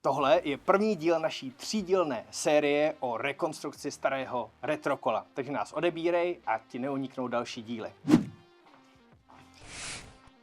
Tohle je první díl naší třídílné série o rekonstrukci starého retrokola. Takže nás odebírej a ti neuniknou další díly.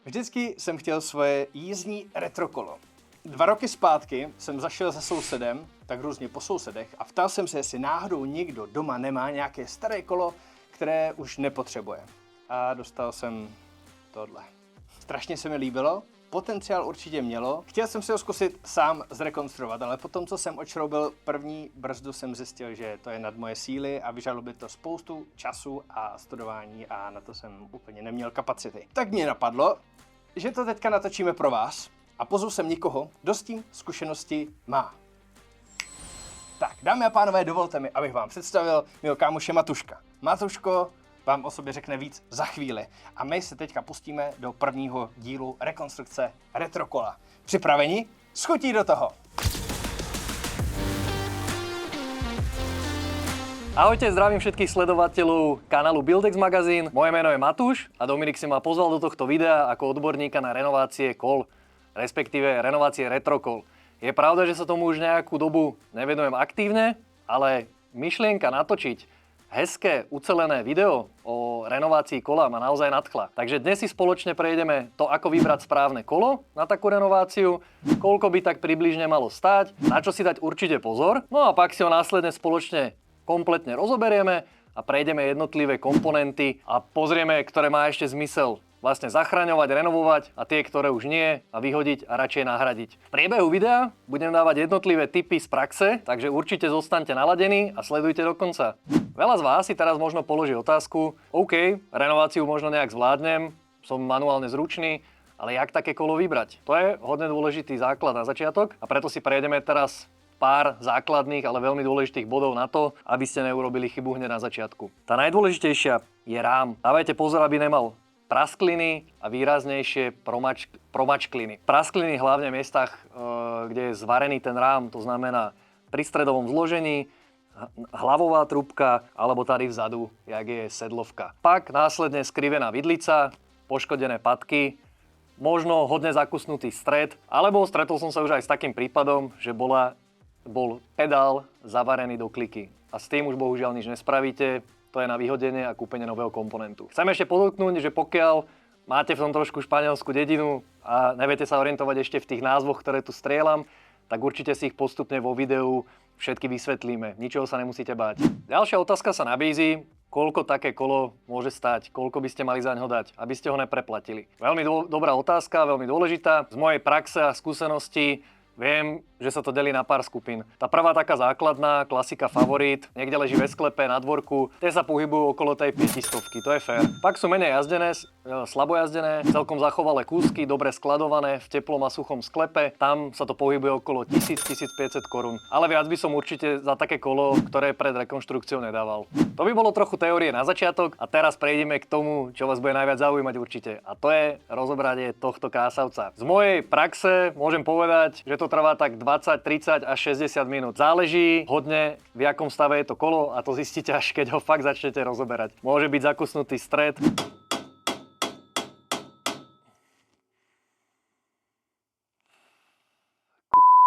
Vždycky jsem chtěl svoje jízdní retrokolo. 2 roky zpátky jsem zašel za sousedem, tak různě po sousedech, a ptal jsem se, jestli náhodou někdo doma nemá nějaké staré kolo, které už nepotřebuje. A dostal jsem tohle. Strašně se mi líbilo, potenciál určitě mělo. Chtěl jsem si ho zkusit sám zrekonstruovat, ale potom, co jsem odšroubil první brzdu, jsem zjistil, že to je nad moje síly a vyžadlo by to spoustu času a studování a na to jsem úplně neměl kapacity. Tak mě napadlo, že to teďka natočíme pro vás a pozvu jsem někoho, kdo s tím zkušenosti má. Tak, dámy a pánové, dovolte mi, abych vám představil mého kámoše Matuška. Matuško vám o sobě řekne víc za chvíli. A my se teďka pustíme do prvního dílu rekonstrukce retrokola. Připraveni? Schutí do toho! Ahojte, zdravím všetkých sledovateľov kanálu Buildex magazín. Moje meno je Matúš a Dominik si ma pozval do tohto videa ako odborníka na renovácie kol, respektíve renovácie retrokol. Je pravda, že sa tomu už nejakú dobu nevenujem aktívne, ale myšlienka natočiť hezké, ucelené video o renovácii kola ma naozaj nadchla. Takže dnes si spoločne prejdeme to, ako vybrať správne kolo na takú renováciu, koľko by tak približne malo stáť, na čo si dať určite pozor, no a pak si ho následne spoločne kompletne rozoberieme a prejdeme jednotlivé komponenty a pozrieme, ktoré má ešte zmysel vlastne zachraňovať, renovovať a tie, ktoré už nie, a vyhodiť a radšej nahradiť. V priebehu videa budem dávať jednotlivé tipy z praxe, takže určite zostaňte naladení a sledujte do konca. Veľa z vás si teraz možno položí otázku, OK, renováciu možno nejak zvládnem, som manuálne zručný, ale jak také kolo vybrať? To je hodne dôležitý základ na začiatok a preto si prejdeme teraz pár základných, ale veľmi dôležitých bodov na to, aby ste neurobili chybu hneď na začiatku. Tá najdôležitejšia je rám. Dávajte pozor, aby nemal praskliny a výraznejšie promačkliny. Praskliny hlavne v miestach, kde je zvarený ten rám, to znamená pri stredovom zložení, hlavová trúbka alebo tady vzadu, jak je sedlovka. Pak následne skrivená vidlica, poškodené padky, možno hodne zakusnutý stred, alebo stretol som sa už aj s takým prípadom, že bol pedál zavarený do kliky. A s tým už bohužiaľ nič nespravíte. To je na vyhodenie a kúpenie nového komponentu. Chcem ešte podotknúť, že pokiaľ máte v tom trošku španielskú dedinu a neviete sa orientovať ešte v tých názvoch, ktoré tu strieľam, tak určite si ich postupne vo videu všetky vysvetlíme. Ničoho sa nemusíte báť. Ďalšia otázka sa nabízi, koľko také kolo môže stať, koľko by ste mali zaň ho dať, aby ste ho nepreplatili. Veľmi dobrá otázka, veľmi dôležitá. Z mojej praxe a skúsenosti viem, že sa to delí na pár skupín. Tá prvá taká základná, klasika favorit, niekde leží ve sklepe, na dvorku, tie sa pohybujú okolo tej 500, to je fér. Pak sú menej jazdené, slabo jazdené, celkom zachovalé kúsky, dobre skladované, v teplom a suchom sklepe, tam sa to pohybuje okolo 1000-1500 korún. Ale viac by som určite za také kolo, ktoré pred rekonštrukciou nedával. To by bolo trochu teórie na začiatok a teraz prejdeme k tomu, čo vás bude najviac zaujímať určite. A to je rozobranie tohto kásavca. Z mojej praxe môžem povedať, že to trvá tak 20, 30 až 60 minút. Záleží hodne, v jakom stave je to kolo a to zistíte až keď ho fakt začnete rozoberať. Môže byť zakusnutý stred.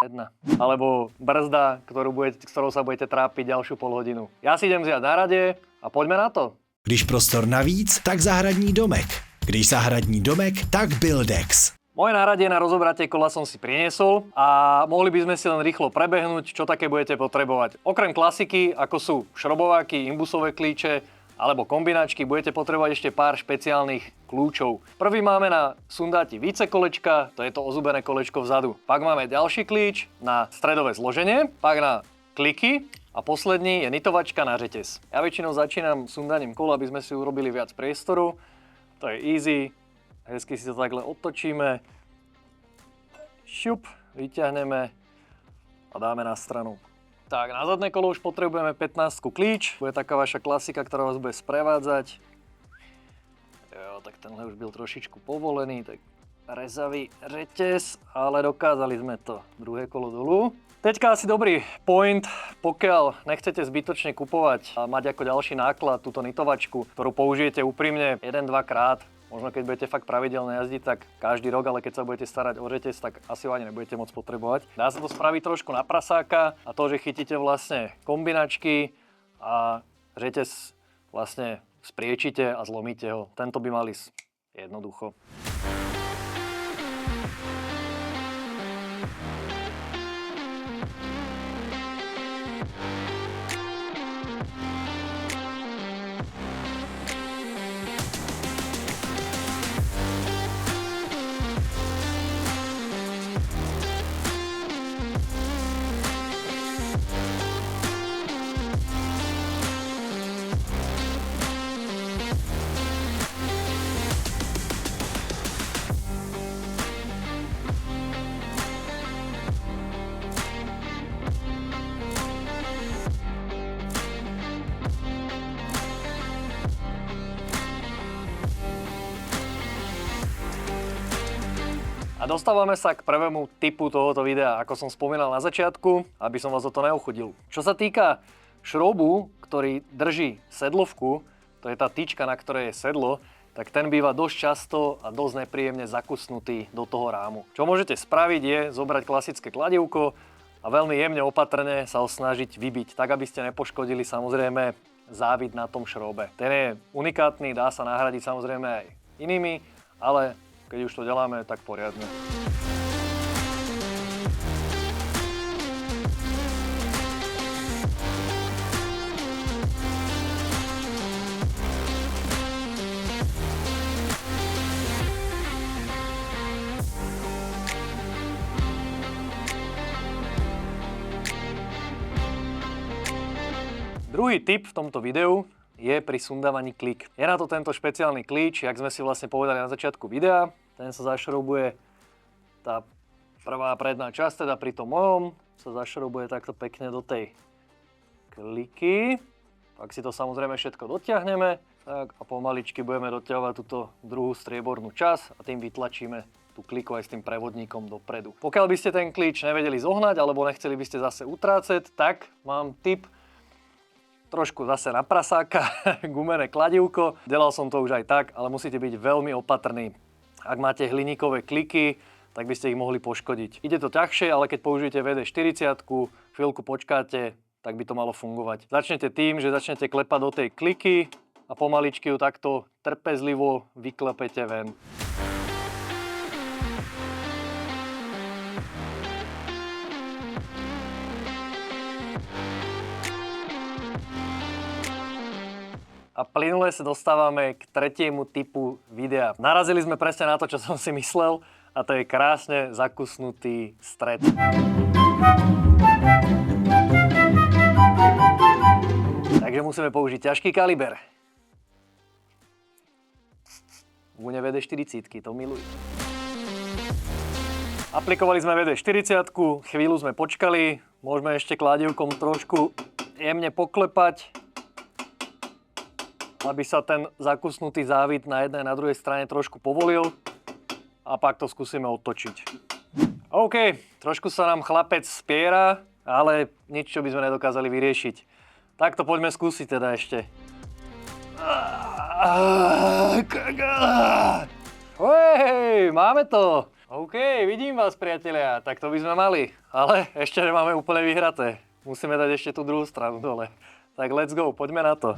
Jedna. Alebo brzda, ktorou sa budete trápiť ďalšiu polhodinu. Ja si idem vziať na rade a poďme na to. Když prostor navíc, tak zahradní domek. Když zahradní domek, tak Buildex. Moje náradie na rozobratie kola som si priniesol a mohli by sme si len rýchlo prebehnúť, čo také budete potrebovať. Okrem klasiky, ako sú šrobováky, imbusové klíče alebo kombinačky, budete potrebovať ešte pár špeciálnych kľúčov. Prvý máme na sundáti více kolečka, to je to ozubené kolečko vzadu. Pak máme ďalší klíč na stredové zloženie, pak na kliky a posledný je nitovačka na reťaz. Ja väčšinou začínam sundaním kola, aby sme si urobili viac priestoru. To je easy. Hezky si to takhle otočíme, šup, vyťahneme a dáme na stranu. Tak, na zadné kolo už potrebujeme 15 klíč, bude taká vaša klasika, ktorá vás bude sprevádzať. Jo, tak tenhle už byl trošičku povolený, tak rezavý reťaz, ale dokázali sme to. Druhé kolo dolu. Teďka asi dobrý point, pokiaľ nechcete zbytočne kupovať a mať ako ďalší náklad túto nitovačku, ktorú použijete úprimne 1-2 krát, Možno keď budete fakt pravidelne jazdiť, tak každý rok, ale keď sa budete starať o reťaz, tak asi ho ani nebudete môcť potrebovať. Dá sa to spraviť trošku na prasáka a to, že chytíte vlastne kombinačky a reťaz vlastne spriečite a zlomíte ho. Tento by mal ísť jednoducho. A dostávame sa k prvému typu tohoto videa, ako som spomínal na začiatku, aby som vás o to neuchudil. Čo sa týka šrobu, ktorý drží sedlovku, to je tá tyčka, na ktorej je sedlo, tak ten býva dosť často a dosť nepríjemne zakusnutý do toho rámu. Čo môžete spraviť je zobrať klasické kladivko a veľmi jemne opatrne sa ho snažiť vybiť, tak aby ste nepoškodili samozrejme závit na tom šrobe. Ten je unikátny, dá sa nahradiť samozrejme aj inými, ale keď už to deláme, tak poriadne. Druhý tip v tomto videu je pri sundávaní klik. Je na to tento špeciálny klíč, jak sme si vlastne povedali na začiatku videa. Ten sa zašroubuje, tá prvá predná časť, teda pri tom mojom, sa zašroubuje takto pekne do tej kliky. Pak si to samozrejme všetko dotiahneme, tak a pomaličky budeme doťahovať túto druhú striebornú časť a tým vytlačíme tú kliku aj s tým prevodníkom dopredu. Pokiaľ by ste ten klíč nevedeli zohnať alebo nechceli by ste zase utrácať, tak mám tip. Trošku zase na prasáka, gumené kladivko. Delal som to už aj tak, ale musíte byť veľmi opatrní. Ak máte hliníkové kliky, tak by ste ich mohli poškodiť. Ide to ťažšie, ale keď použijete VD40, chvíľku počkáte, tak by to malo fungovať. Začnete tým, že začnete klepať do tej kliky a pomaličky ju takto trpezlivo vyklepete ven. A plynule sa dostávame k tretiemu typu videa. Narazili sme presne na to, čo som si myslel, a to je krásne zakusnutý stred. Takže musíme použiť ťažký kaliber. Vône VD40, to miluj. Aplikovali sme VD40, chvíľu sme počkali, môžeme ešte kladivkom trošku jemne poklepať, aby sa ten zakusnutý závit na jednej a na druhej strane trošku povolil a pak to skúsime otočiť. OK, trošku sa nám chlapec spiera, ale nič, čo by sme nedokázali vyriešiť. Tak to poďme skúsiť teda ešte. Hej, máme to. OK, vidím vás, priatelia, tak to by sme mali, ale ešte nemáme úplne vyhraté. Musíme dať ešte tú druhú stranu dole. Tak let's go, poďme na to.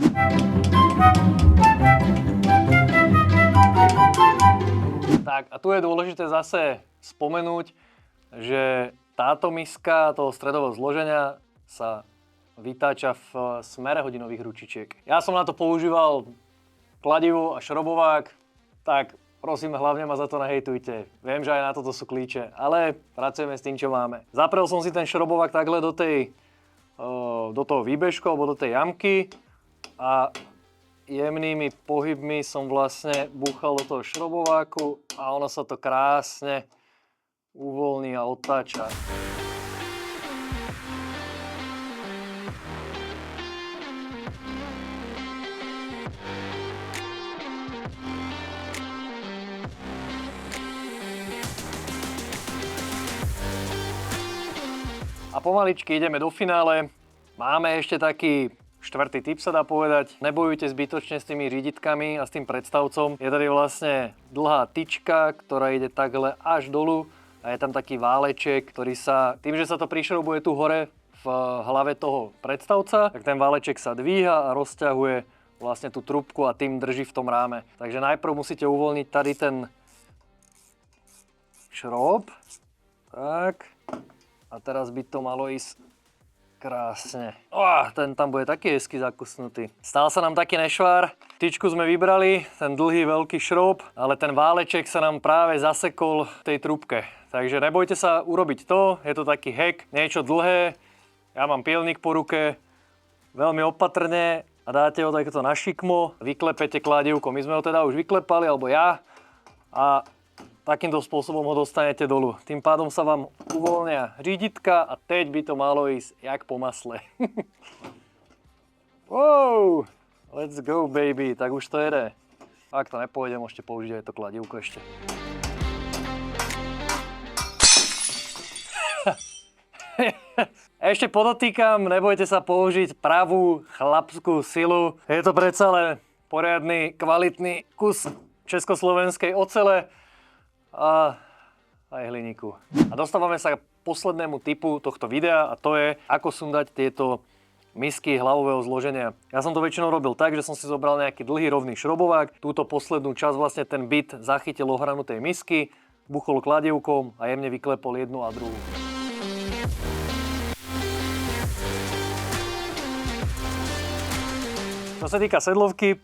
Tak a tu je dôležité zase spomenúť, že táto miska toho stredového zloženia sa vytáča v smere hodinových ručičiek. Ja som na to používal kladivo a šrobovák, tak prosím, hlavne ma za to nehejtujte. Viem, že aj na toto sú klíče, ale pracujeme s tým, čo máme. Zaprel som si ten šrobovák takhle do toho výbežku alebo do tej jamky a jemnými pohybmi som vlastne búchal do toho šrobováku a ono sa to krásne uvoľní a otáča. A pomaličky ideme do finále. Máme ešte taký štvrtý tip sa dá povedať. Nebojujte zbytočne s tými riditkami a s tým predstavcom. Je tady vlastne dlhá tyčka, ktorá ide takhle až dolu a je tam taký váleček, ktorý sa, tým, že sa to prišroubuje tu hore v hlave toho predstavca, tak ten váleček sa dvíha a rozťahuje vlastne tú trubku a tým drží v tom ráme. Takže najprv musíte uvoľniť tady ten šroub. Tak. A teraz by to malo ísť krásne. Ten tam bude taký hezky zakusnutý. Stal sa nám taký nešvár. Tyčku sme vybrali, ten dlhý veľký šroub, ale ten váleček sa nám práve zasekol v tej trúbke. Takže nebojte sa urobiť to, je to taký hack, niečo dlhé. Ja mám pielnik po ruke, veľmi opatrne a dáte ho takto na šikmo, vyklepete kladivko. My sme ho teda už vyklepali, alebo ja, a takýmto spôsobom ho dostanete dolu. Tým pádom sa vám uvoľnia riditka a teď by to malo ísť jak po masle. Wow, let's go baby, tak už to jede. Ak to nepôjde, môžete použiť aj to kladivko ešte. Ešte podotýkam, nebojte sa použiť pravú chlapskú silu. Je to predsa len poriadny, kvalitný kus československej ocele a aj hliníku. A dostávame sa k poslednému typu tohto videa a to je, ako sundať tieto misky hlavového zloženia. Ja som to väčšinou robil tak, že som si zobral nejaký dlhý rovný šrobovák, túto poslednú časť vlastne ten bit zachytil ohranu tej misky, buchol kladivkom a jemne vyklepol jednu a druhú. Čo sa týka sedlovky,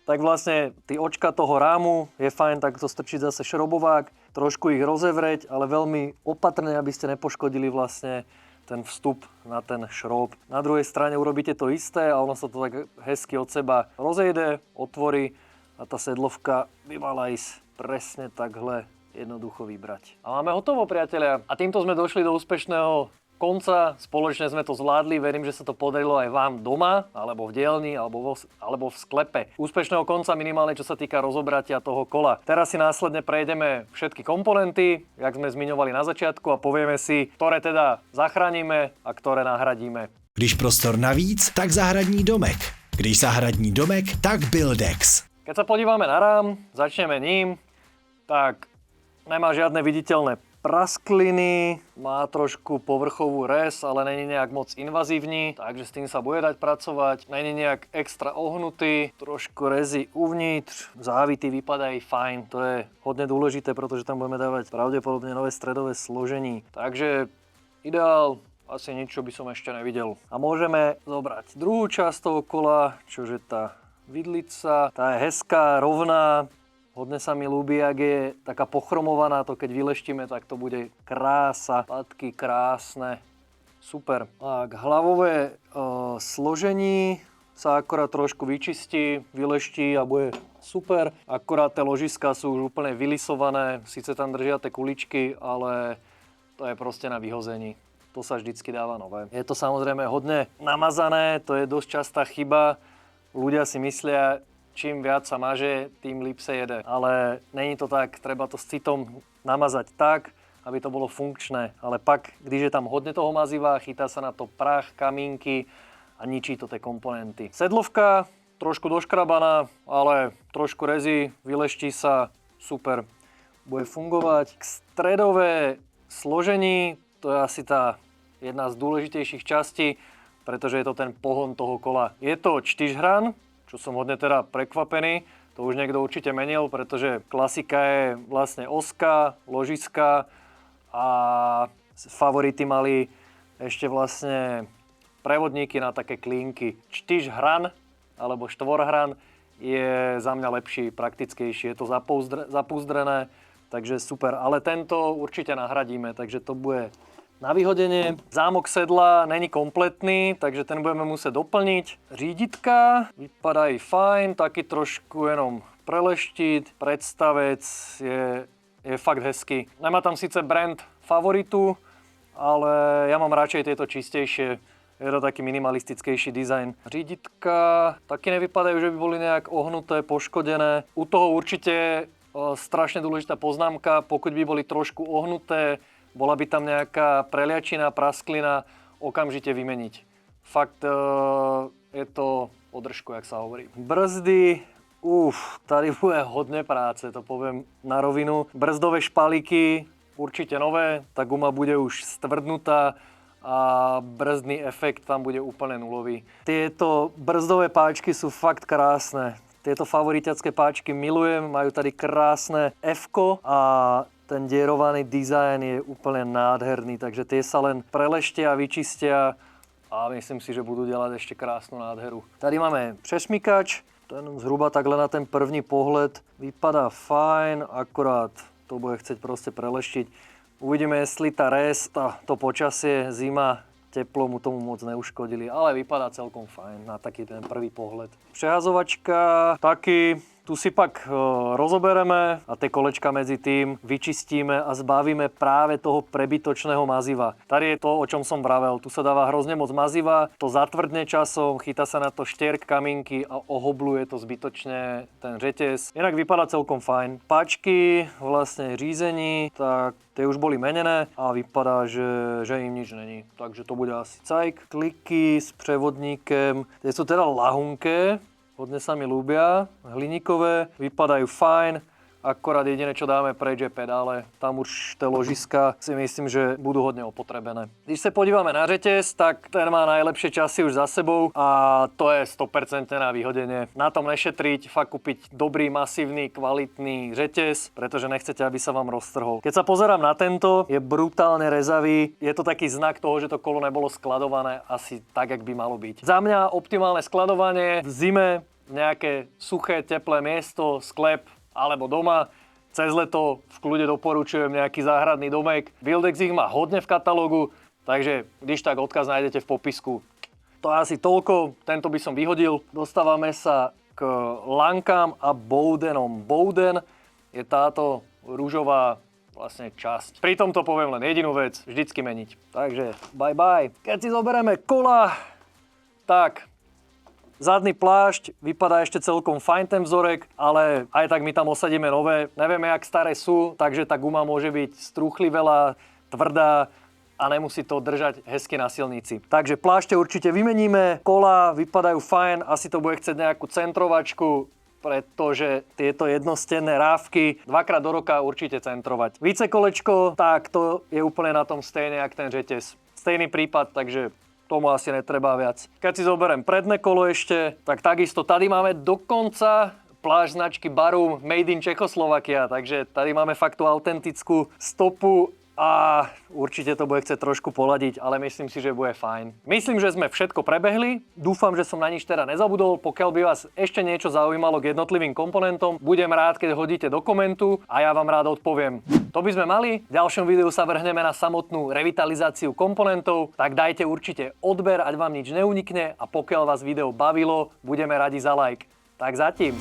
tak vlastne tí očka toho rámu je fajn takto strčiť zase šrobovák, trošku ich rozevrieť, ale veľmi opatrne, aby ste nepoškodili vlastne ten vstup na ten šrob. Na druhej strane urobíte to isté a ono sa to tak hezky od seba rozejde, otvorí a tá sedlovka by mala ísť presne takhle jednoducho vybrať. A máme hotovo, priatelia. A týmto sme došli do úspešného konca, spoločne sme to zvládli, verím, že sa to podarilo aj vám doma, alebo v dielni, alebo v sklepe. Úspešného konca minimálne, čo sa týka rozobratia toho kola. Teraz si následne prejdeme všetky komponenty, jak sme zmiňovali na začiatku a povieme si, ktoré teda zachránime a ktoré nahradíme. Když prostor navíc, tak zahradní domek. Když zahradní domek, tak Buildex. Keď sa podívame na rám, začneme ním, tak nemá žiadne viditeľné praskliny, má trošku povrchovú rez, ale není nejak moc invazívny, takže s tým sa bude dať pracovať. Není nejak extra ohnutý, trošku rezy uvnitř, závity vypadajú fajn, to je hodne dôležité, pretože tam budeme dávať pravdepodobne nové stredové složení. Takže ideál, asi nič, čo by som ešte nevidel. A môžeme zobrať druhú časť toho kola, čože tá vidlica, tá je hezká, rovná. Hodne sa mi ľúbi, ak je taká pochromovaná, to keď vyleštíme, tak to bude krása, patky krásne, super. A k hlavové složení sa akorát trošku vyčistí, vyleští a bude super. Akorát tie ložiská sú už úplne vylisované, síce tam držia tie kuličky, ale to je proste na vyhození. To sa vždycky dáva nové. Je to samozrejme hodne namazané, to je dosť častá chyba. Ľudia si myslia, čím viac sa maže, tým líp sa jede. Ale není to tak, treba to s citom namazať tak, aby to bolo funkčné. Ale pak, když je tam hodne toho maziva, chytá sa na to prach, kamínky a ničí to tie komponenty. Sedlovka, trošku doškrabaná, ale trošku rezy, vyleští sa, super, bude fungovať. K stredové složení, to je asi tá jedna z dôležitejších častí, pretože je to ten pohon toho kola. Je to čtyřhran, čo som hodne teda prekvapený. To už niekto určite menil, pretože klasika je vlastne oska, ložiska a favority mali ešte vlastne prevodníky na také klínky. Čtyřhran alebo štvorhran je za mňa lepší, praktickejší. Je to zapúzdrené, takže super. Ale tento určite nahradíme, takže to bude na vyhodenie. Zámok sedla není kompletný, takže ten budeme musieť doplniť. Říditka vypadajú fajn, taký trošku jenom preleštít. Predstavec je fakt hezký. Nemá tam síce brand favoritu, ale ja mám radšej tieto čistejšie. Je to taký minimalistickejší dizajn. Říditka taky nevypadajú, že by boli nejak ohnuté, poškodené. U toho určite strašne dôležitá poznámka, pokud by boli trošku ohnuté, bola by tam nejaká preliačina, prasklina, okamžite vymeniť. Fakt je to o držku, jak sa hovorí. Brzdy, tady bude hodne práce, to poviem na rovinu. Brzdové špalíky, určite nové, tá guma bude už stvrdnutá a brzdný efekt tam bude úplne nulový. Tieto brzdové páčky sú fakt krásne. Tieto favoritiacké páčky milujem, majú tady krásne F-ko a ten dierovaný dizajn je úplne nádherný, takže tie sa len preleštia, vyčistia a myslím si, že budú delať ešte krásnu nádheru. Tady máme přešmykač, ten zhruba takhle na ten první pohled vypadá fajn, akorát to bude chcieť proste preleštiť. Uvidíme, jestli tá res, to počasie, zima, teplo mu tomu moc neuškodili, ale vypadá celkom fajn na taký ten prvý pohľad. Prehazovačka, taky, tu si pak rozobereme a tie kolečka medzi tým vyčistíme a zbavíme práve toho prebytočného maziva. Tady je to, o čom som vravel. Tu sa dáva hrozne moc maziva, to zatvrdne časom, chytá sa na to štierk kaminky a ohobluje to zbytočne ten řetěz. Inak vypadá celkom fajn. Páčky, vlastne řízení, tak tie už boli menené a vypadá, že im nič není. Takže to bude asi cajk. Kliky s prevodníkem, tie sú teda lahunké. Hodne sa mi ľúbia, hliníkové, vypadajú fajn, akorát jediné, čo dáme preč je pedále. Tam už tie ložiska si myslím, že budú hodne opotrebené. Když sa podívame na řetěz, tak ten má najlepšie časy už za sebou a to je 100% na vyhodenie. Na tom nešetriť, fakt kúpiť dobrý, masívny, kvalitný řetěz, pretože nechcete, aby sa vám roztrhol. Keď sa pozerám na tento, je brutálne rezavý, je to taký znak toho, že to kolo nebolo skladované asi tak, jak by malo byť. Za mňa optimálne skladovanie v zime, nejaké suché, teplé miesto, sklep alebo doma. Cez leto v kľude doporučujem nejaký záhradný domek. Buildex ich má hodne v katalógu, takže když tak odkaz nájdete v popisku. To je asi toľko, tento by som vyhodil. Dostávame sa k lankám a Bowdenom. Bowden je táto ružová vlastne časť. Pri tomto poviem len jedinú vec, vždycky meniť. Takže bye bye. Keď si zoberieme kola, tak zadný plášť vypadá ešte celkom fajn ten vzorek, ale aj tak my tam osadíme nové. Nevieme, jak staré sú, takže tá guma môže byť struchlivelá, tvrdá a nemusí to držať hezky na silnici. Takže plášte určite vymeníme, kola vypadajú fajn, asi to bude chcieť nejakú centrovačku, pretože tieto jednostenné rávky dvakrát do roka určite centrovať. Vicekolečko, tak to je úplne na tom stejne, jak ten řetěz. Stejný prípad, takže tomu asi netreba viac. Keď si zoberiem predné kolo ešte, tak takisto tady máme dokonca plášť značky Barum Made in Čechoslovakia, takže tady máme fakt tú autentickú stopu a určite to bude chcieť trošku poladiť, ale myslím si, že bude fajn. Myslím, že sme všetko prebehli. Dúfam, že som na nič teda nezabudol. Pokiaľ by vás ešte niečo zaujímalo k jednotlivým komponentom, budem rád, keď hodíte do komentu a ja vám rád odpoviem. To by sme mali. V ďalšom videu sa vrhneme na samotnú revitalizáciu komponentov, tak dajte určite odber, ať vám nič neunikne a pokiaľ vás video bavilo, budeme radi za like. Tak zatím.